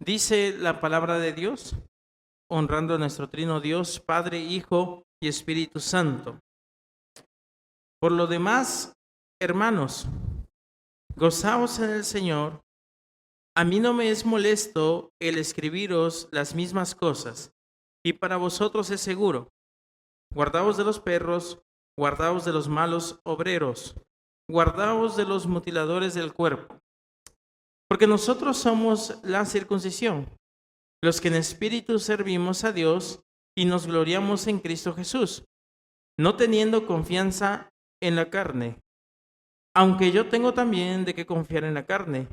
Dice la palabra de Dios, honrando a nuestro trino Dios, Padre, Hijo y Espíritu Santo. Por lo demás, hermanos, gozaos en el Señor. A mí no me es molesto el escribiros las mismas cosas, y para vosotros es seguro. Guardaos de los perros, guardaos de los malos obreros, guardaos de los mutiladores del cuerpo. Porque nosotros somos la circuncisión, los que en espíritu servimos a Dios y nos gloriamos en Cristo Jesús, no teniendo confianza en la carne, aunque yo tengo también de qué confiar en la carne.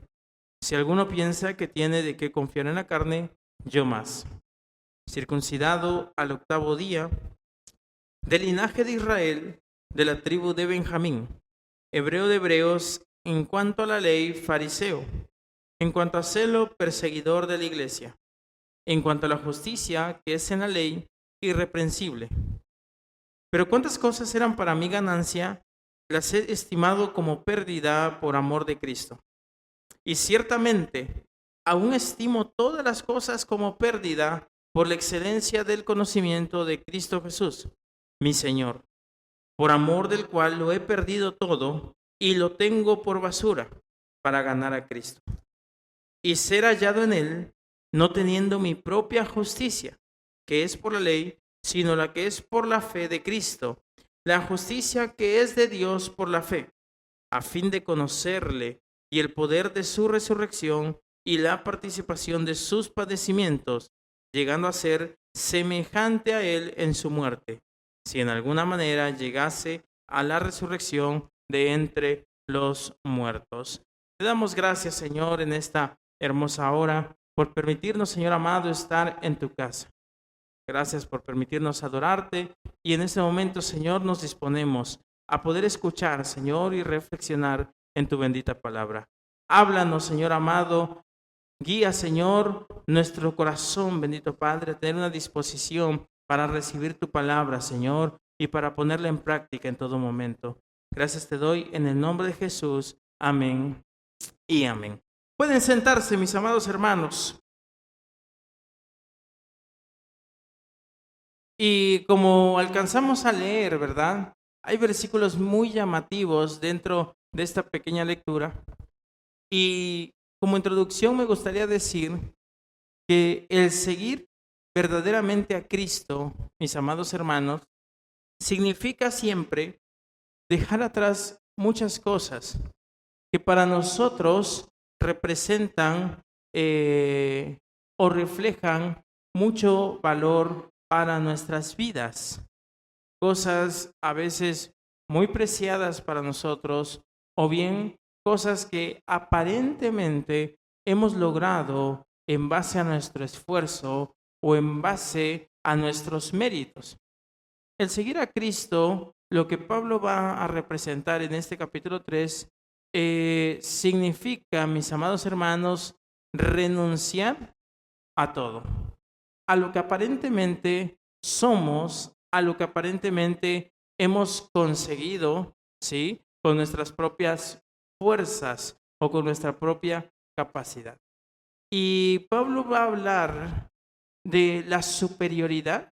Si alguno piensa que tiene de qué confiar en la carne, yo más. Circuncidado al 8º día, del linaje de Israel, de la tribu de Benjamín, hebreo de hebreos, en cuanto a la ley, fariseo, en cuanto a celo, perseguidor de la iglesia, en cuanto a la justicia que es en la ley, irreprensible. Pero cuántas cosas eran para mí ganancia, las he estimado como pérdida por amor de Cristo. Y ciertamente, aún estimo todas las cosas como pérdida por la excelencia del conocimiento de Cristo Jesús, mi Señor, por amor del cual lo he perdido todo y lo tengo por basura para ganar a Cristo y ser hallado en él, no teniendo mi propia justicia, que es por la ley, sino la que es por la fe de Cristo, la justicia que es de Dios por la fe, a fin de conocerle y el poder de su resurrección y la participación de sus padecimientos, llegando a ser semejante a él en su muerte, si en alguna manera llegase a la resurrección de entre los muertos. Te damos gracias, Señor, en esta hermosa hora, por permitirnos, Señor amado, estar en tu casa. Gracias por permitirnos adorarte y en este momento, Señor, nos disponemos a poder escuchar, Señor, y reflexionar en tu bendita palabra. Háblanos, Señor amado, guía, Señor, nuestro corazón, bendito Padre, a tener una disposición para recibir tu palabra, Señor, y para ponerla en práctica en todo momento. Gracias te doy en el nombre de Jesús. Amén y amén. Pueden sentarse, mis amados hermanos. Y como alcanzamos a leer, ¿verdad? Hay versículos muy llamativos dentro de esta pequeña lectura. Y como introducción me gustaría decir que el seguir verdaderamente a Cristo, mis amados hermanos, significa siempre dejar atrás muchas cosas que para nosotros representan o reflejan mucho valor para nuestras vidas. Cosas a veces muy preciadas para nosotros o bien cosas que aparentemente hemos logrado en base a nuestro esfuerzo o en base a nuestros méritos. El seguir a Cristo, lo que Pablo va a representar en este capítulo 3, significa, mis amados hermanos, renunciar a todo, a lo que aparentemente somos, a lo que aparentemente hemos conseguido, ¿sí? Con nuestras propias fuerzas o con nuestra propia capacidad. Y Pablo va a hablar de la superioridad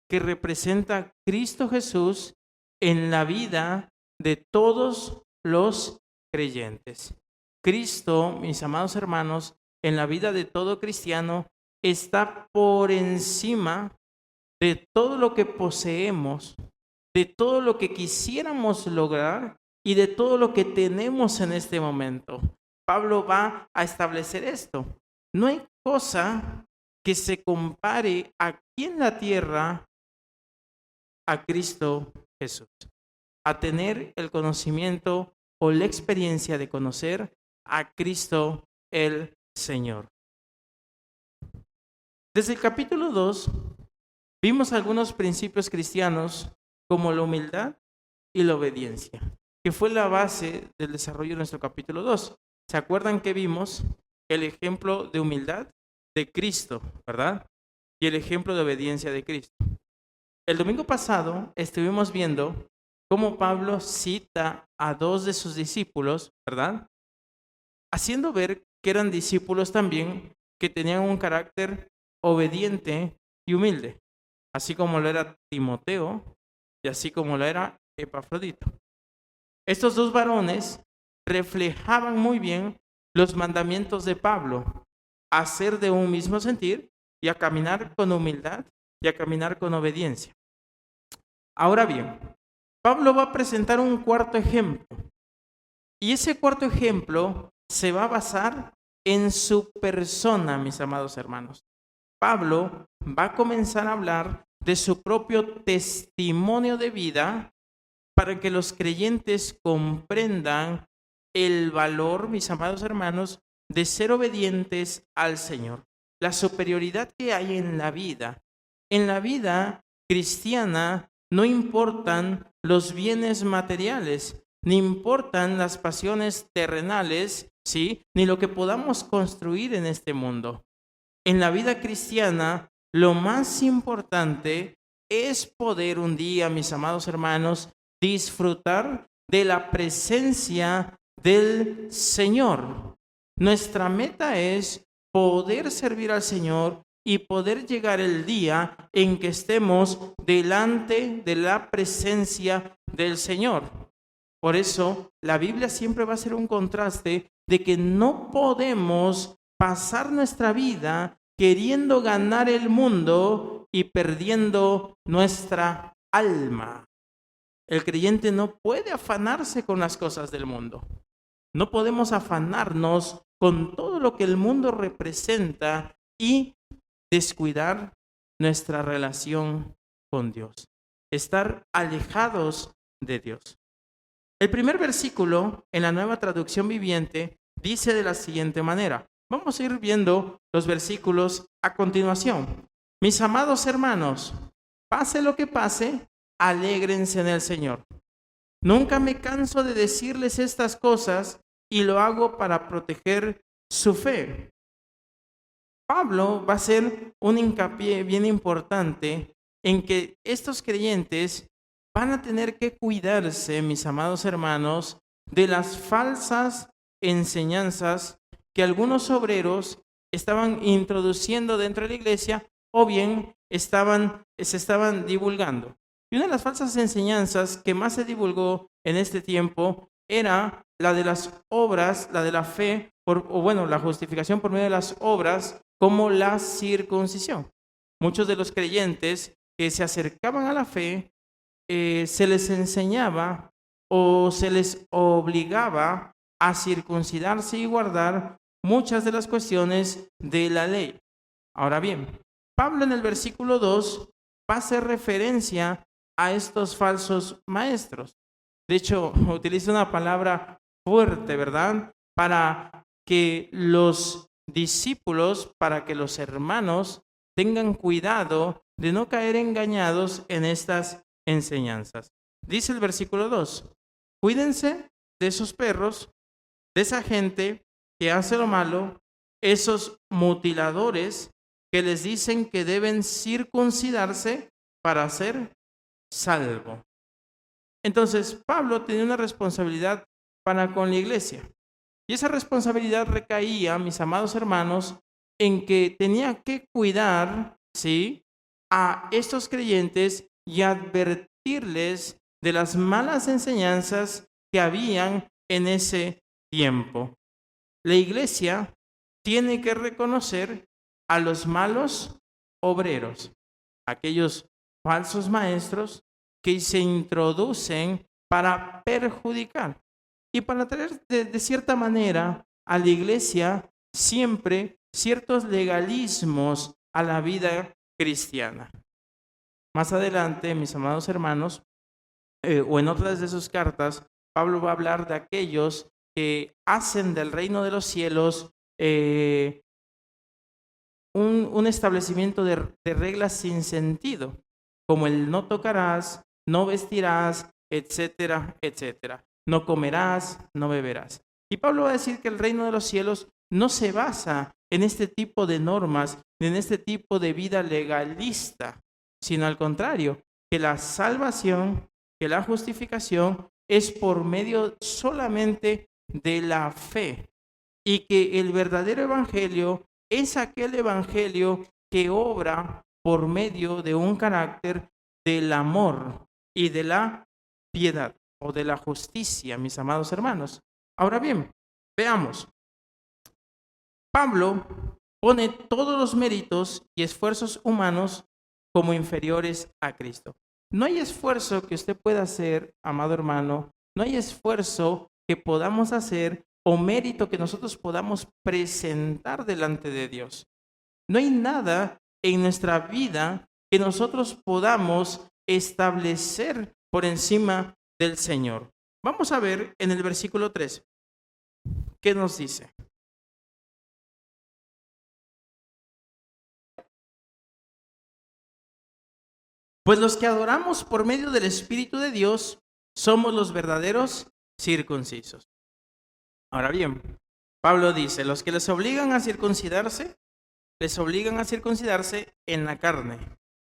que representa Cristo Jesús en la vida de todos los creyentes. Cristo, mis amados hermanos, en la vida de todo cristiano está por encima de todo lo que poseemos, de todo lo que quisiéramos lograr y de todo lo que tenemos en este momento. Pablo va a establecer esto. No hay cosa que se compare aquí en la tierra a Cristo Jesús, a tener el conocimiento o la experiencia de conocer a Cristo el Señor. Desde el capítulo 2 vimos algunos principios cristianos como la humildad y la obediencia, que fue la base del desarrollo de nuestro capítulo 2. ¿Se acuerdan que vimos el ejemplo de humildad de Cristo, verdad? Y el ejemplo de obediencia de Cristo. El domingo pasado estuvimos viendo cómo Pablo cita a 2 de sus discípulos, ¿verdad? Haciendo ver que eran discípulos también que tenían un carácter obediente y humilde, así como lo era Timoteo y así como lo era Epafrodito. Estos dos varones reflejaban muy bien los mandamientos de Pablo, a ser de un mismo sentir y a caminar con humildad y a caminar con obediencia. Ahora bien, Pablo va a presentar un cuarto ejemplo, y ese cuarto ejemplo se va a basar en su persona, mis amados hermanos. Pablo va a comenzar a hablar de su propio testimonio de vida para que los creyentes comprendan el valor, mis amados hermanos, de ser obedientes al Señor. La superioridad que hay en la vida. En la vida cristiana no importan los bienes materiales, ni importan las pasiones terrenales, ¿sí? Ni lo que podamos construir en este mundo. En la vida cristiana, lo más importante es poder un día, mis amados hermanos, disfrutar de la presencia del Señor. Nuestra meta es poder servir al Señor y poder llegar el día en que estemos delante de la presencia del Señor. Por eso, la Biblia siempre va a ser un contraste de que no podemos pasar nuestra vida queriendo ganar el mundo y perdiendo nuestra alma. El creyente no puede afanarse con las cosas del mundo. No podemos afanarnos con todo lo que el mundo representa y descuidar nuestra relación con Dios. Estar alejados de Dios. El primer versículo en la Nueva Traducción Viviente dice de la siguiente manera. Vamos a ir viendo los versículos a continuación. Mis amados hermanos, pase lo que pase, alégrense en el Señor. Nunca me canso de decirles estas cosas y lo hago para proteger su fe. Pablo va a hacer un hincapié bien importante en que estos creyentes van a tener que cuidarse, mis amados hermanos, de las falsas enseñanzas que algunos obreros estaban introduciendo dentro de la iglesia o bien se estaban divulgando. Y una de las falsas enseñanzas que más se divulgó en este tiempo era la de las obras, la de la fe, la justificación por medio de las obras, como la circuncisión. Muchos de los creyentes que se acercaban a la fe, se les enseñaba o se les obligaba a circuncidarse y guardar muchas de las cuestiones de la ley. Ahora bien, Pablo en el versículo 2 va a hacer referencia a estos falsos maestros. De hecho, utiliza una palabra fuerte, ¿verdad? Para que los discípulos, para que los hermanos tengan cuidado de no caer engañados en estas enseñanzas. Dice el versículo 2, cuídense de esos perros, de esa gente que hace lo malo, esos mutiladores que les dicen que deben circuncidarse para ser salvo. Entonces, Pablo tenía una responsabilidad para con la iglesia. Y esa responsabilidad recaía, mis amados hermanos, en que tenía que cuidar, ¿sí?, a estos creyentes y advertirles de las malas enseñanzas que habían en ese tiempo. La iglesia tiene que reconocer a los malos obreros, aquellos falsos maestros que se introducen para perjudicar y para traer de cierta manera a la iglesia siempre ciertos legalismos a la vida cristiana. Más adelante, mis amados hermanos, o en otras de sus cartas, Pablo va a hablar de aquellos que hacen del reino de los cielos un establecimiento de reglas sin sentido, como el no tocarás, no vestirás, etcétera, etcétera. No comerás, no beberás. Y Pablo va a decir que el reino de los cielos no se basa en este tipo de normas, ni en este tipo de vida legalista, sino al contrario, que la salvación, que la justificación es por medio solamente de la fe y que el verdadero evangelio es aquel evangelio que obra por medio de un carácter del amor y de la piedad o de la justicia, mis amados hermanos. Ahora bien, veamos. Pablo pone todos los méritos y esfuerzos humanos como inferiores a Cristo. No hay esfuerzo que usted pueda hacer, amado hermano, no hay esfuerzo que podamos hacer o mérito que nosotros podamos presentar delante de Dios. No hay nada en nuestra vida que nosotros podamos establecer por encima del Señor. Vamos a ver en el versículo 3, ¿qué nos dice? Pues los que adoramos por medio del Espíritu de Dios somos los verdaderos circuncisos. Ahora bien, Pablo dice, los que les obligan a circuncidarse en la carne,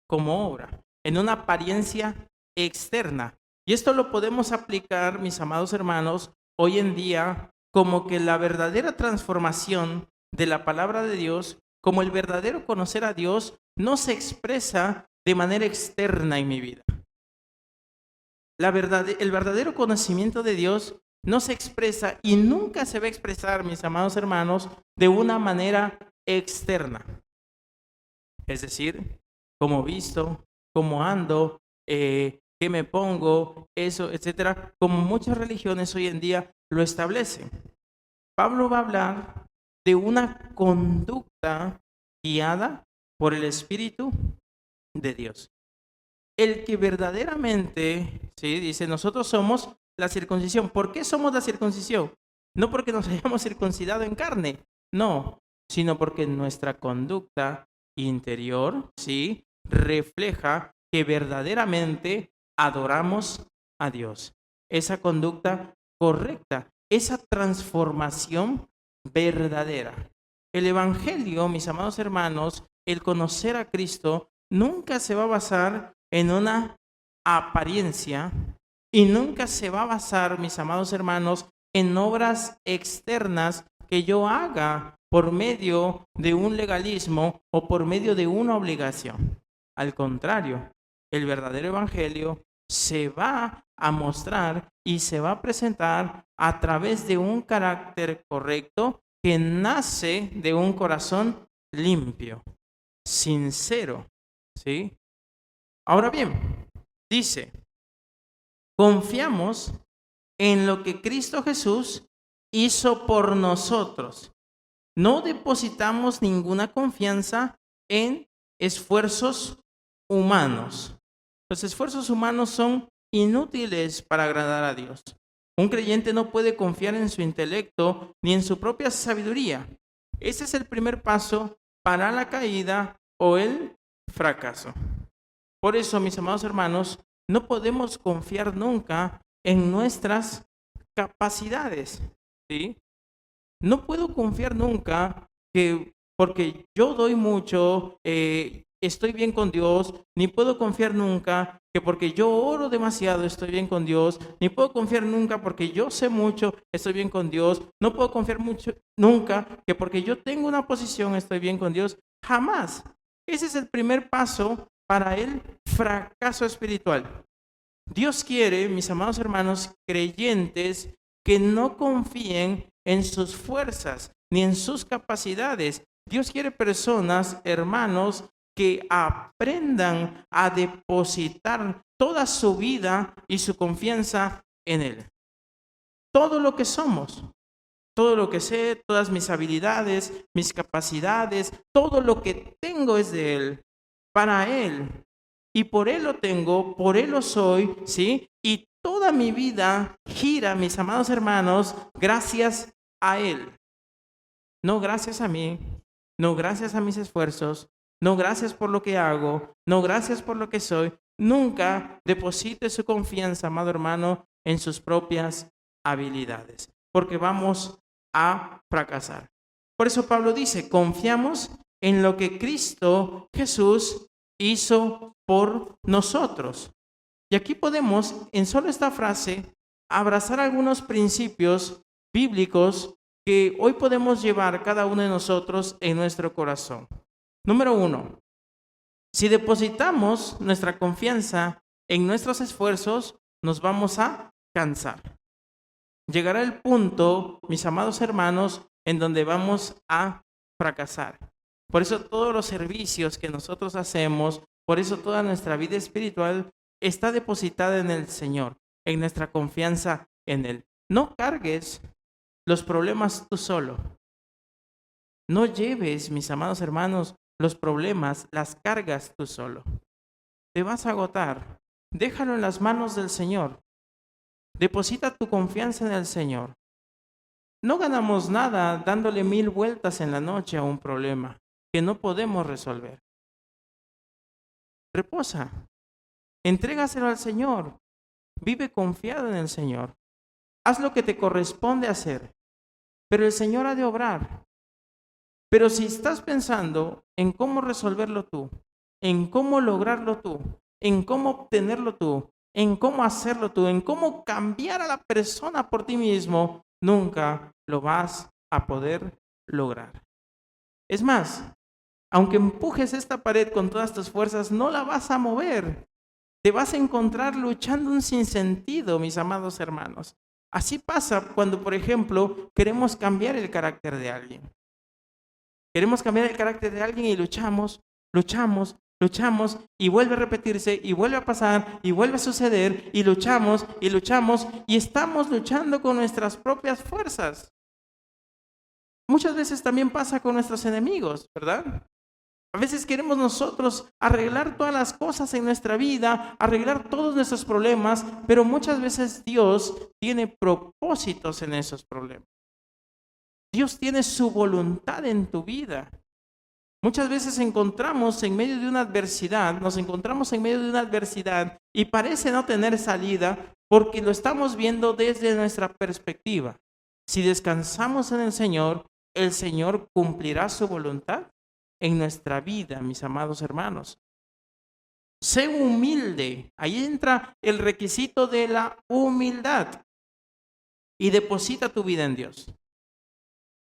como obra, en una apariencia externa. Y esto lo podemos aplicar, mis amados hermanos, hoy en día, como que la verdadera transformación de la palabra de Dios, como el verdadero conocer a Dios, no se expresa de manera externa en mi vida. El verdadero conocimiento de Dios no se expresa y nunca se va a expresar, mis amados hermanos, de una manera externa. Es decir, cómo visto, cómo ando, qué me pongo, eso, etcétera, como muchas religiones hoy en día lo establecen. Pablo va a hablar de una conducta guiada por el Espíritu de Dios. El que verdaderamente, sí, dice, nosotros somos la circuncisión. ¿Por qué somos la circuncisión? No porque nos hayamos circuncidado en carne, no, sino porque nuestra conducta interior, sí, refleja que verdaderamente adoramos a Dios. Esa conducta correcta, esa transformación verdadera. El evangelio, mis amados hermanos, el conocer a Cristo nunca se va a basar en una apariencia y nunca se va a basar, mis amados hermanos, en obras externas que yo haga por medio de un legalismo o por medio de una obligación. Al contrario, el verdadero evangelio se va a mostrar y se va a presentar a través de un carácter correcto que nace de un corazón limpio, sincero, ¿sí? Ahora bien, dice, confiamos en lo que Cristo Jesús hizo por nosotros. No depositamos ninguna confianza en esfuerzos humanos. Los esfuerzos humanos son inútiles para agradar a Dios. Un creyente no puede confiar en su intelecto ni en su propia sabiduría. Ese es el primer paso para la caída o el fracaso. Por eso, mis amados hermanos, no podemos confiar nunca en nuestras capacidades, ¿sí? No puedo confiar nunca que porque yo doy mucho, estoy bien con Dios, ni puedo confiar nunca que porque yo oro demasiado estoy bien con Dios, ni puedo confiar nunca porque yo sé mucho estoy bien con Dios, no puedo confiar mucho nunca que porque yo tengo una posición estoy bien con Dios, jamás. Ese es el primer paso para el fracaso espiritual. Dios quiere, mis amados hermanos creyentes, que no confíen en sus fuerzas ni en sus capacidades. Dios quiere personas, hermanos, que aprendan a depositar toda su vida y su confianza en Él. Todo lo que somos, todo lo que sé, todas mis habilidades, mis capacidades, todo lo que tengo es de Él, para Él. Y por Él lo tengo, por Él lo soy, ¿sí? Y toda mi vida gira, mis amados hermanos, gracias a Él. No gracias a mí, no gracias a mis esfuerzos, no gracias por lo que hago, no gracias por lo que soy. Nunca deposite su confianza, amado hermano, en sus propias habilidades, porque vamos a fracasar. Por eso Pablo dice, confiamos en lo que Cristo Jesús hizo por nosotros. Y aquí podemos, en solo esta frase, abrazar algunos principios bíblicos que hoy podemos llevar cada uno de nosotros en nuestro corazón. Número 1, si depositamos nuestra confianza en nuestros esfuerzos, nos vamos a cansar. Llegará el punto, mis amados hermanos, en donde vamos a fracasar. Por eso todos los servicios que nosotros hacemos, por eso toda nuestra vida espiritual está depositada en el Señor, en nuestra confianza en Él. No cargues los problemas tú solo. No lleves, mis amados hermanos, los problemas, las cargas tú solo. Te vas a agotar. Déjalo en las manos del Señor. Deposita tu confianza en el Señor. No ganamos nada dándole 1000 vueltas en la noche a un problema que no podemos resolver. Reposa. Entrégaselo al Señor. Vive confiado en el Señor. Haz lo que te corresponde hacer. Pero el Señor ha de obrar. Pero si estás pensando en cómo resolverlo tú, en cómo lograrlo tú, en cómo obtenerlo tú, en cómo hacerlo tú, en cómo cambiar a la persona por ti mismo, nunca lo vas a poder lograr. Es más, aunque empujes esta pared con todas tus fuerzas, no la vas a mover. Te vas a encontrar luchando un sinsentido, mis amados hermanos. Así pasa cuando, por ejemplo, queremos cambiar el carácter de alguien. Queremos cambiar el carácter de alguien y luchamos y vuelve a repetirse y vuelve a pasar y vuelve a suceder y luchamos y estamos luchando con nuestras propias fuerzas. Muchas veces también pasa con nuestros enemigos, ¿verdad? A veces queremos nosotros arreglar todas las cosas en nuestra vida, arreglar todos nuestros problemas, pero muchas veces Dios tiene propósitos en esos problemas. Dios tiene su voluntad en tu vida. Muchas veces nos encontramos en medio de una adversidad y parece no tener salida porque lo estamos viendo desde nuestra perspectiva. Si descansamos en el Señor cumplirá su voluntad en nuestra vida, mis amados hermanos. Sé humilde. Ahí entra el requisito de la humildad y deposita tu vida en Dios.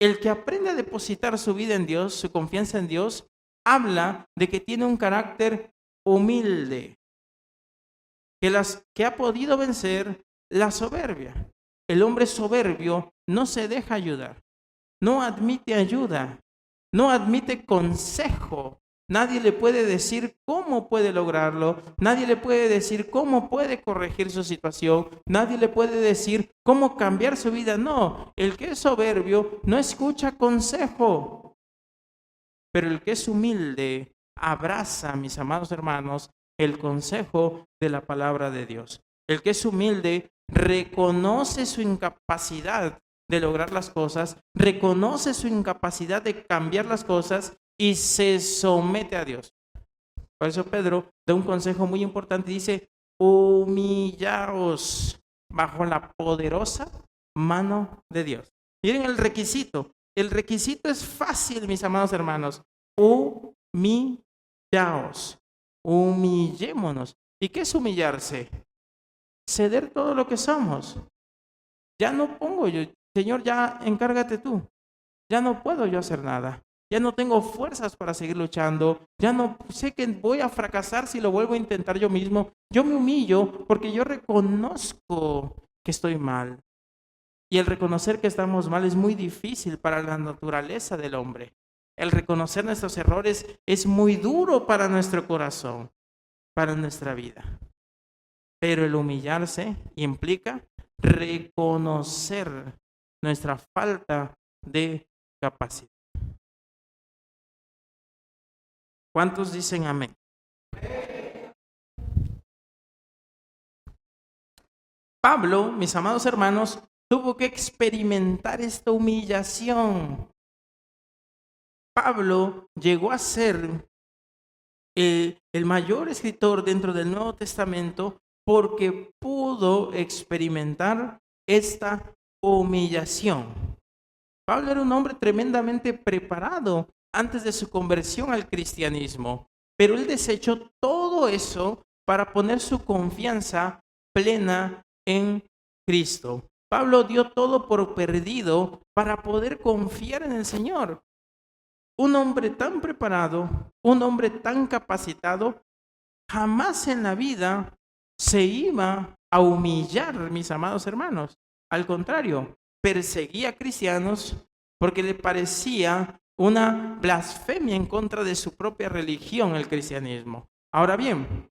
El que aprende a depositar su vida en Dios, su confianza en Dios, habla de que tiene un carácter humilde, que ha podido vencer la soberbia. El hombre soberbio no se deja ayudar, no admite ayuda, no admite consejo. Nadie le puede decir cómo puede lograrlo, nadie le puede decir cómo puede corregir su situación, nadie le puede decir cómo cambiar su vida. No, el que es soberbio no escucha consejo, pero el que es humilde abraza, mis amados hermanos, el consejo de la palabra de Dios. El que es humilde reconoce su incapacidad de lograr las cosas, reconoce su incapacidad de cambiar las cosas y se somete a Dios. Por eso Pedro da un consejo muy importante, dice: humillaos bajo la poderosa mano de Dios. Miren el requisito es fácil, mis amados hermanos. Humillaos, humillémonos. ¿Y qué es humillarse? Ceder todo lo que somos. Ya no pongo yo, Señor, ya encárgate tú. Ya no puedo yo hacer nada. Ya no tengo fuerzas para seguir luchando. Ya no sé que voy a fracasar si lo vuelvo a intentar yo mismo. Yo me humillo porque yo reconozco que estoy mal. Y el reconocer que estamos mal es muy difícil para la naturaleza del hombre. El reconocer nuestros errores es muy duro para nuestro corazón, para nuestra vida. Pero el humillarse implica reconocer nuestra falta de capacidad. ¿Cuántos dicen amén? Pablo, mis amados hermanos, tuvo que experimentar esta humillación. Pablo llegó a ser el mayor escritor dentro del Nuevo Testamento porque pudo experimentar esta humillación. Pablo era un hombre tremendamente preparado antes de su conversión al cristianismo, pero él desechó todo eso para poner su confianza plena en Cristo. Pablo dio todo por perdido para poder confiar en el Señor. Un hombre tan preparado, un hombre tan capacitado, jamás en la vida se iba a humillar, mis amados hermanos. Al contrario, perseguía a cristianos porque le parecía una blasfemia en contra de su propia religión, el cristianismo. Ahora bien,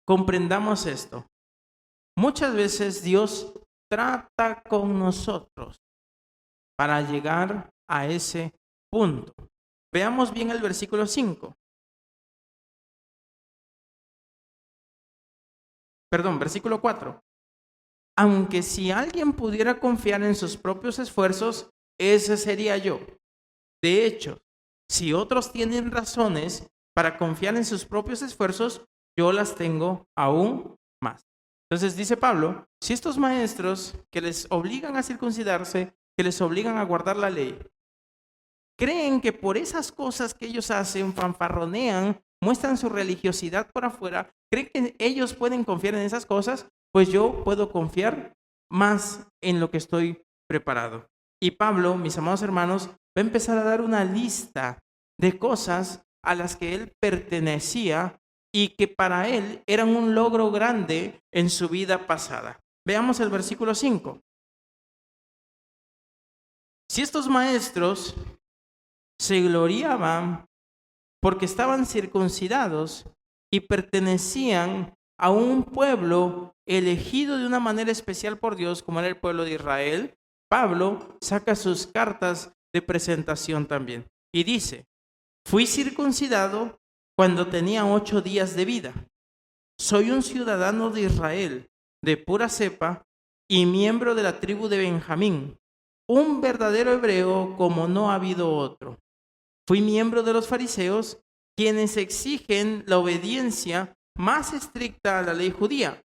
comprendamos esto. Muchas veces Dios trata con nosotros para llegar a ese punto. Veamos bien el versículo 5. Versículo 4. Aunque si alguien pudiera confiar en sus propios esfuerzos, ese sería yo. De hecho, si otros tienen razones para confiar en sus propios esfuerzos, yo las tengo aún más. Entonces dice Pablo, si estos maestros que les obligan a circuncidarse, que les obligan a guardar la ley, creen que por esas cosas que ellos hacen, fanfarronean, muestran su religiosidad por afuera, creen que ellos pueden confiar en esas cosas, pues yo puedo confiar más en lo que estoy preparado. Y Pablo, mis amados hermanos, va a empezar a dar una lista de cosas a las que él pertenecía y que para él eran un logro grande en su vida pasada. Veamos el versículo 5. Si estos maestros se gloriaban porque estaban circuncidados y pertenecían a un pueblo elegido de una manera especial por Dios, como era el pueblo de Israel, Pablo saca sus cartas de presentación también y dice: fui circuncidado cuando tenía 8 días de vida. Soy un ciudadano de Israel, de pura cepa y miembro de la tribu de Benjamín, un verdadero hebreo como no ha habido otro. Fui miembro de los fariseos, quienes exigen la obediencia más estricta a la ley judía.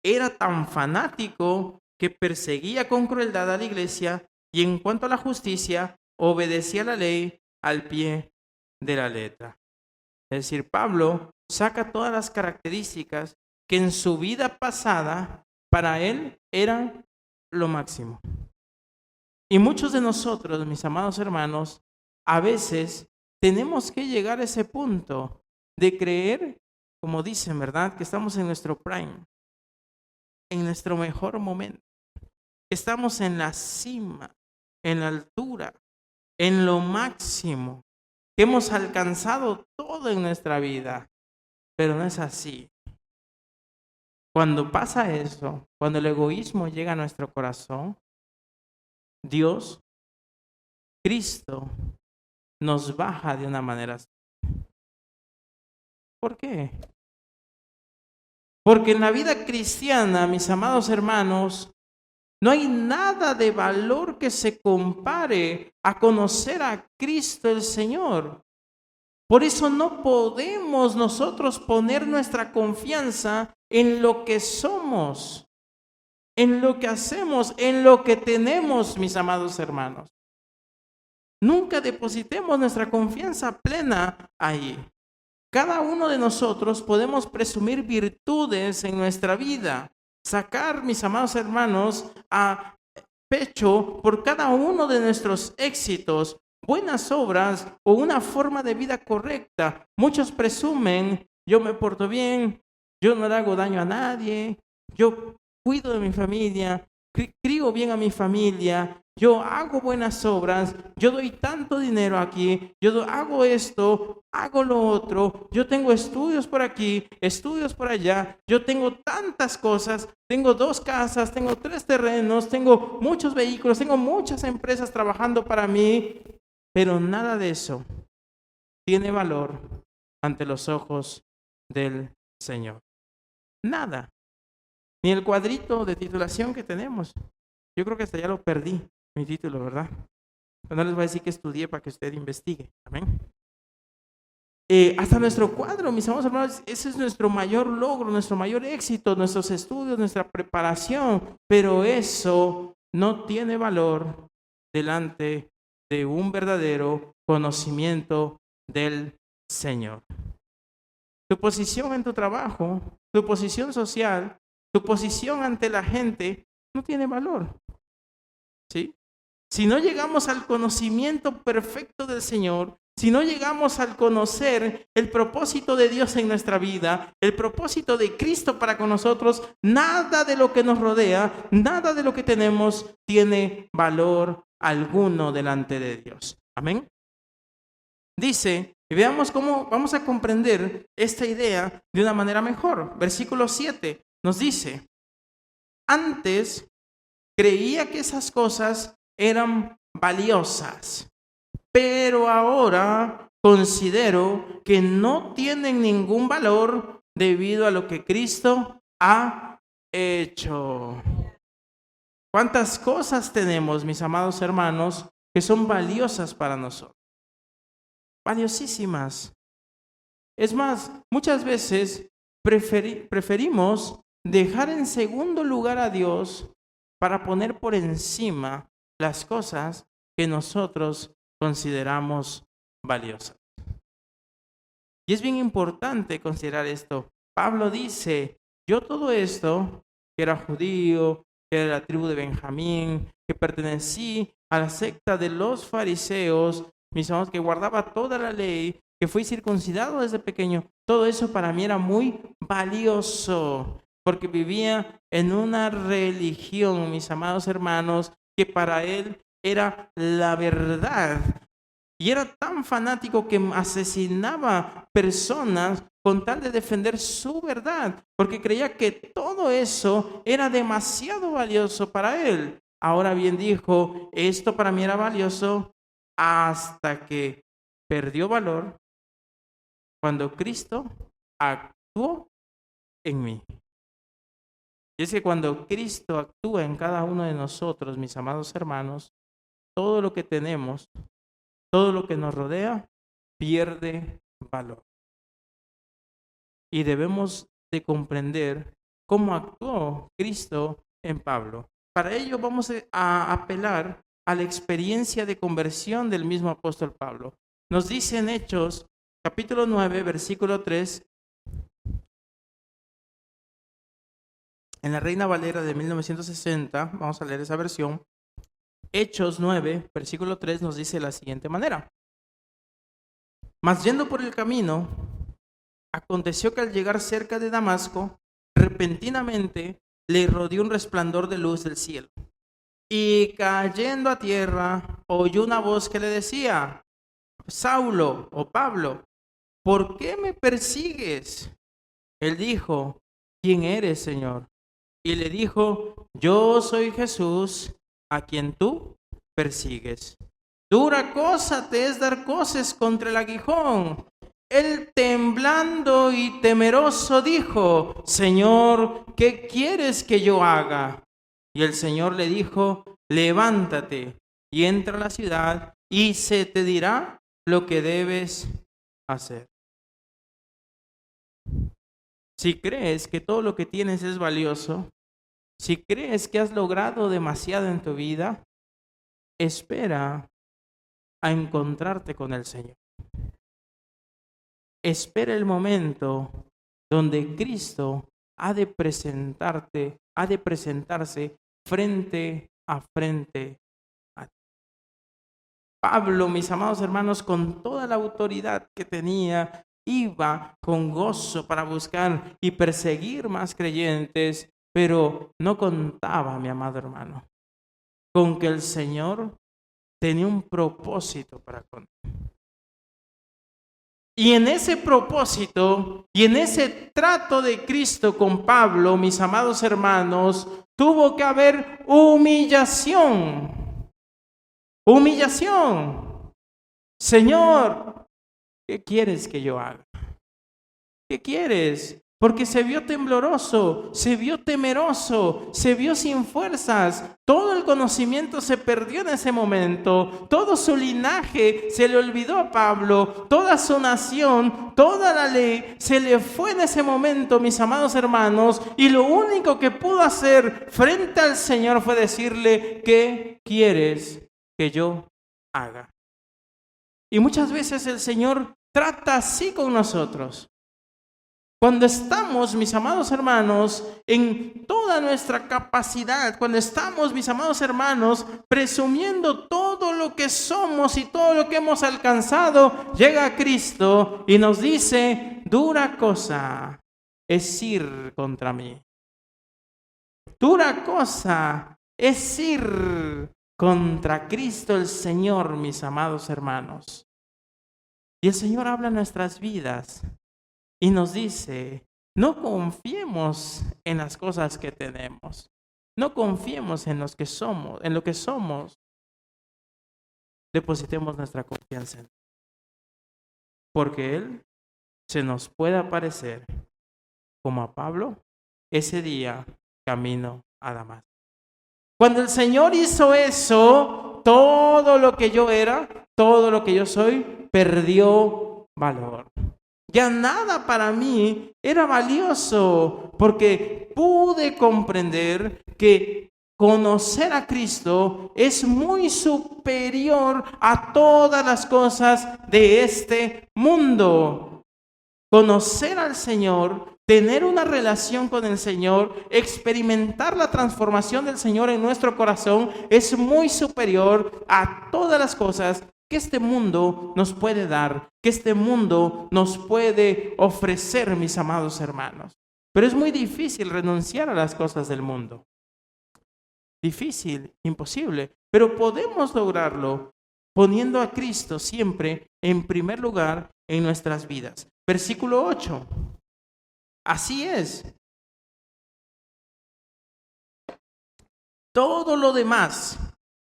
Era tan fanático que perseguía con crueldad a la iglesia y en cuanto a la justicia, obedecía la ley al pie de la letra. Es decir, Pablo saca todas las características que en su vida pasada para él eran lo máximo. Y muchos de nosotros, mis amados hermanos, a veces tenemos que llegar a ese punto de creer, como dicen, ¿verdad?, que estamos en nuestro prime, en nuestro mejor momento. Estamos en la cima, en la altura, en lo máximo. Hemos alcanzado todo en nuestra vida, pero no es así. Cuando pasa eso, cuando el egoísmo llega a nuestro corazón, Dios, Cristo, nos baja de una manera así. ¿Por qué? Porque en la vida cristiana, mis amados hermanos, no hay nada de valor que se compare a conocer a Cristo el Señor. Por eso no podemos nosotros poner nuestra confianza en lo que somos, en lo que hacemos, en lo que tenemos, mis amados hermanos. Nunca depositemos nuestra confianza plena ahí. Cada uno de nosotros podemos presumir virtudes en nuestra vida, sacar, mis amados hermanos, a pecho por cada uno de nuestros éxitos, buenas obras o una forma de vida correcta. Muchos presumen: yo me porto bien, yo no le hago daño a nadie, yo cuido de mi familia, crío bien a mi familia, yo hago buenas obras, yo doy tanto dinero aquí, yo hago esto, hago lo otro, yo tengo estudios por aquí, estudios por allá, yo tengo tantas cosas, tengo 2 casas, tengo 3 terrenos, tengo muchos vehículos, tengo muchas empresas trabajando para mí, pero nada de eso tiene valor ante los ojos del Señor. Nada. Ni el cuadrito de titulación que tenemos. Yo creo que hasta ya lo perdí, mi título, ¿verdad? Pero no les voy a decir que estudié para que usted investigue. Amén. Hasta nuestro cuadro, mis amados hermanos, ese es nuestro mayor logro, nuestro mayor éxito, nuestros estudios, nuestra preparación. Pero eso no tiene valor delante de un verdadero conocimiento del Señor. Tu posición en tu trabajo, tu posición social, tu posición ante la gente no tiene valor. ¿sí? Si no llegamos al conocimiento perfecto del Señor, si no llegamos al conocer el propósito de Dios en nuestra vida, el propósito de Cristo para con nosotros, nada de lo que nos rodea, nada de lo que tenemos tiene valor alguno delante de Dios. Amén. Dice, y veamos cómo vamos a comprender esta idea de una manera mejor. Versículo 7 nos dice, antes creía que esas cosas eran valiosas, pero ahora considero que no tienen ningún valor debido a lo que Cristo ha hecho. ¿Cuántas cosas tenemos, mis amados hermanos, que son valiosas para nosotros? Valiosísimas. Es más, muchas veces preferimos dejar en segundo lugar a Dios para poner por encima las cosas que nosotros consideramos valiosas. Y es bien importante considerar esto. Pablo dice, yo todo esto, que era judío, que era de la tribu de Benjamín, que pertenecí a la secta de los fariseos, mis hermanos, que guardaba toda la ley, que fui circuncidado desde pequeño, todo eso para mí era muy valioso, porque vivía en una religión, mis amados hermanos, que para él era la verdad. Y era tan fanático que asesinaba personas con tal de defender su verdad, porque creía que todo eso era demasiado valioso para él. Ahora bien dijo, esto para mí era valioso hasta que perdió valor cuando Cristo actuó en mí. Y es que cuando Cristo actúa en cada uno de nosotros, mis amados hermanos, todo lo que tenemos, todo lo que nos rodea, pierde valor. Y debemos de comprender cómo actuó Cristo en Pablo. Para ello vamos a apelar a la experiencia de conversión del mismo apóstol Pablo. Nos dice en Hechos, capítulo 9, versículo 3, en la Reina Valera de 1960, vamos a leer esa versión. Hechos 9, versículo 3 nos dice de la siguiente manera. Mas yendo por el camino, aconteció que al llegar cerca de Damasco, repentinamente le rodeó un resplandor de luz del cielo. Y cayendo a tierra, oyó una voz que le decía, Saulo o Pablo, ¿por qué me persigues? Él dijo, ¿quién eres, Señor? Y le dijo, yo soy Jesús, a quien tú persigues. Dura cosa te es dar coces contra el aguijón. Él temblando y temeroso dijo, Señor, ¿qué quieres que yo haga? Y el Señor le dijo, levántate y entra a la ciudad y se te dirá lo que debes hacer. Si crees que todo lo que tienes es valioso, si crees que has logrado demasiado en tu vida, espera a encontrarte con el Señor. Espera el momento donde Cristo ha de presentarse frente a frente a ti. Pablo, mis amados hermanos, con toda la autoridad que tenía, iba con gozo para buscar y perseguir más creyentes, pero no contaba, mi amado hermano, con que el Señor tenía un propósito para con él. Y en ese propósito y en ese trato de Cristo con Pablo, mis amados hermanos, tuvo que haber humillación. Humillación. Señor, ¿qué quieres que yo haga? ¿Qué quieres? Porque se vio tembloroso, se vio temeroso, se vio sin fuerzas. Todo el conocimiento se perdió en ese momento. Todo su linaje se le olvidó a Pablo. Toda su nación, toda la ley se le fue en ese momento, mis amados hermanos. Y lo único que pudo hacer frente al Señor fue decirle, ¿qué quieres que yo haga? Y muchas veces el Señor trata así con nosotros. Cuando estamos, mis amados hermanos, en toda nuestra capacidad, cuando estamos, mis amados hermanos, presumiendo todo lo que somos y todo lo que hemos alcanzado, llega Cristo y nos dice, dura cosa es ir contra mí. Dura cosa es ir contra Cristo el Señor, mis amados hermanos. Y el Señor habla en nuestras vidas y nos dice, no confiemos en las cosas que tenemos. No confiemos en los que somos, en lo que somos. Depositemos nuestra confianza en Él. Porque Él se nos puede aparecer como a Pablo ese día camino a Damasco. Cuando el Señor hizo eso, todo lo que yo era, todo lo que yo soy, perdió valor. Ya nada para mí era valioso, porque pude comprender que conocer a Cristo es muy superior a todas las cosas de este mundo. Conocer al Señor, tener una relación con el Señor, experimentar la transformación del Señor en nuestro corazón es muy superior a todas las cosas que este mundo nos puede dar, que este mundo nos puede ofrecer, mis amados hermanos. Pero es muy difícil renunciar a las cosas del mundo. Difícil, imposible, pero podemos lograrlo poniendo a Cristo siempre en primer lugar en nuestras vidas. Versículo 8. Así es. Todo lo demás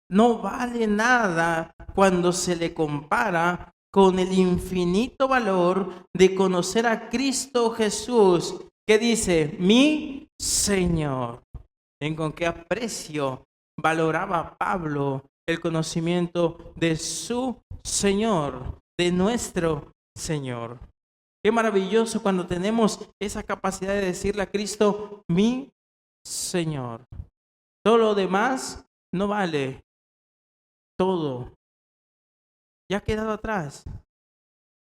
no vale nada cuando se le compara con el infinito valor de conocer a Cristo Jesús, que dice, mi Señor. ¿En con qué aprecio valoraba Pablo el conocimiento de su Señor, de nuestro Señor? Qué maravilloso cuando tenemos esa capacidad de decirle a Cristo, mi Señor. Todo lo demás no vale. Todo ya ha quedado atrás.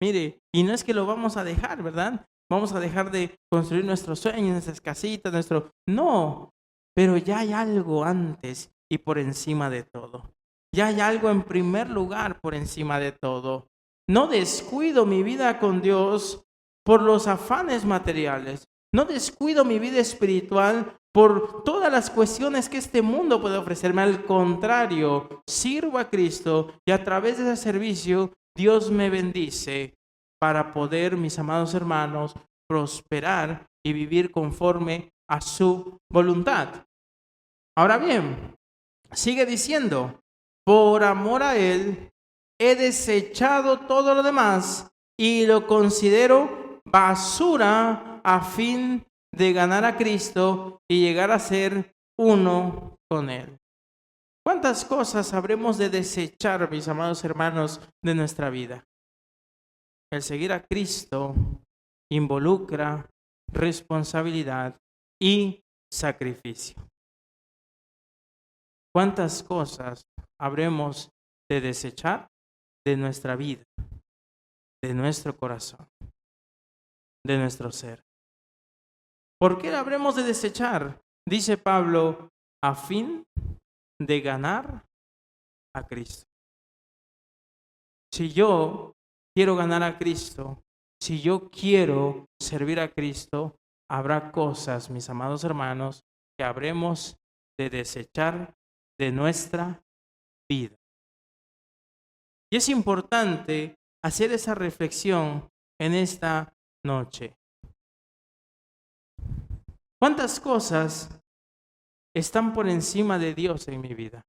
Mire, y no es que lo vamos a dejar, ¿verdad? Vamos a dejar de construir nuestros sueños, nuestras casitas, No, pero ya hay algo antes y por encima de todo. Ya hay algo en primer lugar por encima de todo. No descuido mi vida con Dios por los afanes materiales. No descuido mi vida espiritual por todas las cuestiones que este mundo puede ofrecerme. Al contrario, sirvo a Cristo y a través de ese servicio Dios me bendice para poder, mis amados hermanos, prosperar y vivir conforme a su voluntad. Ahora bien, sigue diciendo, por amor a Él he desechado todo lo demás y lo considero basura a fin de ganar a Cristo y llegar a ser uno con Él. ¿Cuántas cosas habremos de desechar, mis amados hermanos, de nuestra vida? El seguir a Cristo involucra responsabilidad y sacrificio. ¿Cuántas cosas habremos de desechar de nuestra vida, de nuestro corazón, de nuestro ser? ¿Por qué la habremos de desechar? Dice Pablo, a fin de ganar a Cristo. Si yo quiero ganar a Cristo, si yo quiero servir a Cristo, habrá cosas, mis amados hermanos, que habremos de desechar de nuestra vida. Y es importante hacer esa reflexión en esta noche. ¿Cuántas cosas están por encima de Dios en mi vida?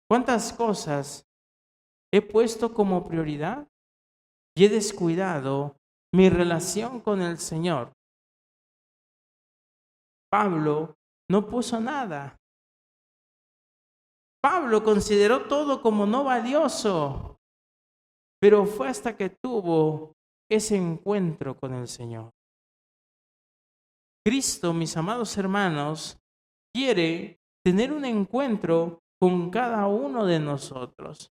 ¿Cuántas cosas he puesto como prioridad y he descuidado mi relación con el Señor? Pablo no puso nada. Pablo consideró todo como no valioso, pero fue hasta que tuvo ese encuentro con el Señor. Cristo, mis amados hermanos, quiere tener un encuentro con cada uno de nosotros.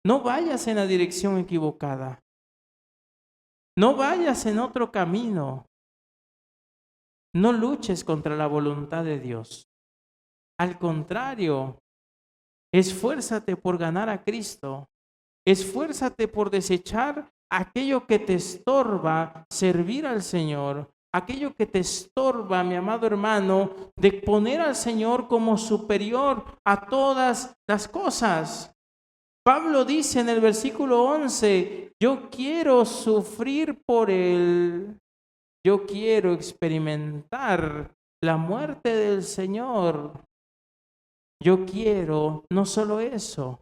No vayas en la dirección equivocada. No vayas en otro camino. No luches contra la voluntad de Dios. Al contrario, esfuérzate por ganar a Cristo. Esfuérzate por desechar aquello que te estorba servir al Señor, aquello que te estorba, mi amado hermano, de poner al Señor como superior a todas las cosas. Pablo dice en el versículo 11, yo quiero sufrir por Él, yo quiero experimentar la muerte del Señor. Yo quiero no solo eso,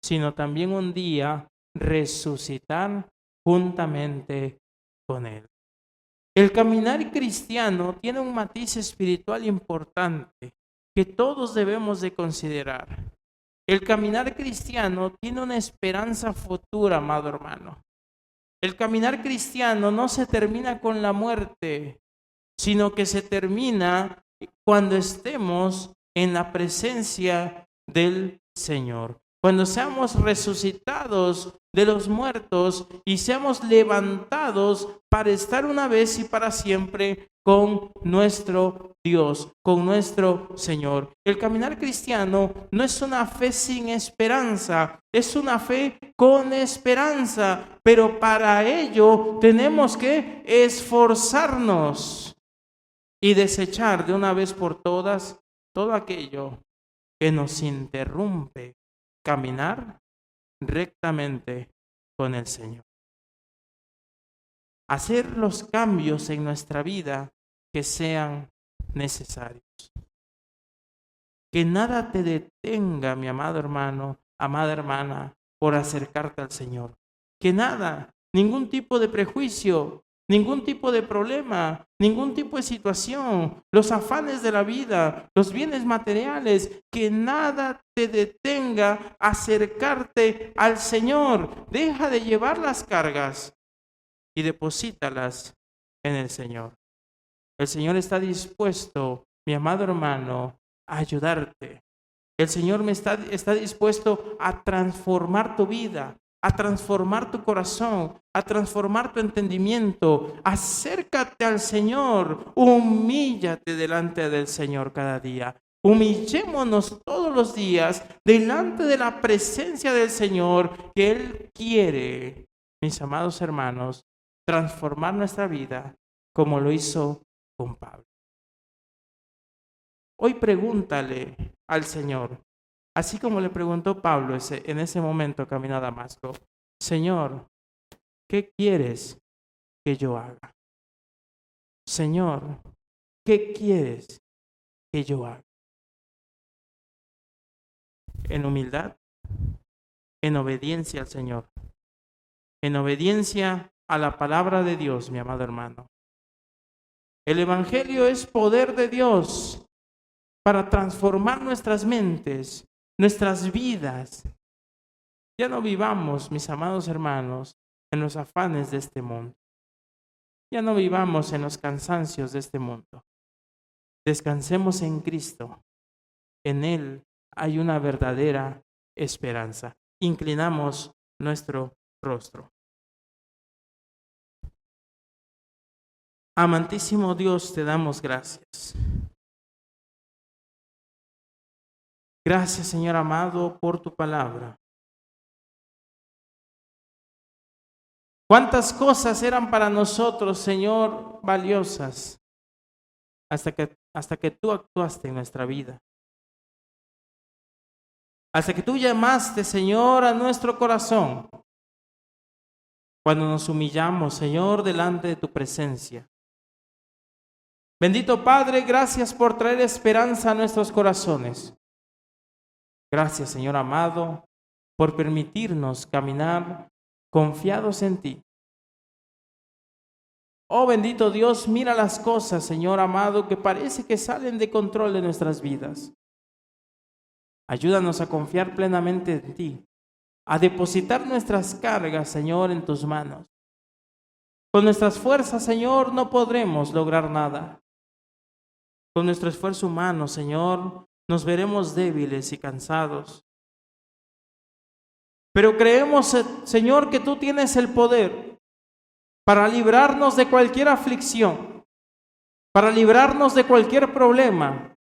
sino también un día resucitar juntamente con Él. El caminar cristiano tiene un matiz espiritual importante que todos debemos de considerar. El caminar cristiano tiene una esperanza futura, amado hermano. El caminar cristiano no se termina con la muerte, sino que se termina cuando estemos en la presencia del Señor. Cuando seamos resucitados de los muertos y seamos levantados para estar una vez y para siempre con nuestro Dios, con nuestro Señor. El caminar cristiano no es una fe sin esperanza, es una fe con esperanza, pero para ello tenemos que esforzarnos y desechar de una vez por todas todo aquello que nos interrumpe caminar rectamente con el Señor. Hacer los cambios en nuestra vida que sean necesarios. Que nada te detenga, mi amado hermano, amada hermana, por acercarte al Señor. Que nada, ningún tipo de prejuicio, ningún tipo de problema, ningún tipo de situación, los afanes de la vida, los bienes materiales, que nada te detenga a acercarte al Señor. Deja de llevar las cargas y deposítalas en el Señor. El Señor está dispuesto, mi amado hermano, a ayudarte. El Señor está dispuesto a transformar tu vida, a transformar tu corazón, a transformar tu entendimiento. Acércate al Señor, humíllate delante del Señor cada día. Humillémonos todos los días delante de la presencia del Señor, que Él quiere, mis amados hermanos, transformar nuestra vida como lo hizo con Pablo. Hoy pregúntale al Señor, así como le preguntó Pablo en ese momento camino a Damasco, Señor, ¿qué quieres que yo haga? Señor, ¿qué quieres que yo haga? En humildad, en obediencia al Señor, en obediencia a la palabra de Dios, mi amado hermano. El Evangelio es poder de Dios para transformar nuestras mentes, nuestras vidas. Ya no vivamos, mis amados hermanos, en los afanes de este mundo. Ya no vivamos en los cansancios de este mundo. Descansemos en Cristo. En Él hay una verdadera esperanza. Inclinamos nuestro rostro. Amantísimo Dios, te damos gracias. Gracias, Señor amado, por tu palabra. ¿Cuántas cosas eran para nosotros, Señor, valiosas hasta que tú actuaste en nuestra vida? Hasta que tú llamaste, Señor, a nuestro corazón. Cuando nos humillamos, Señor, delante de tu presencia. Bendito Padre, gracias por traer esperanza a nuestros corazones. Gracias, Señor amado, por permitirnos caminar confiados en ti. Oh bendito Dios, mira las cosas, Señor amado, que parece que salen de control de nuestras vidas. Ayúdanos a confiar plenamente en ti, a depositar nuestras cargas, Señor, en tus manos. Con nuestras fuerzas, Señor, no podremos lograr nada. Con nuestro esfuerzo humano, Señor, nos veremos débiles y cansados. Pero creemos, Señor, que tú tienes el poder. para librarnos de cualquier aflicción, para librarnos de cualquier problema.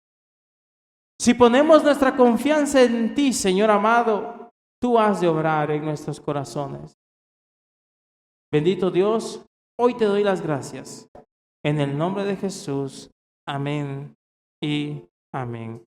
Si ponemos nuestra confianza en ti, Señor amado, tú has de obrar en nuestros corazones. Bendito Dios, hoy te doy las gracias. En el nombre de Jesús, amén y amén.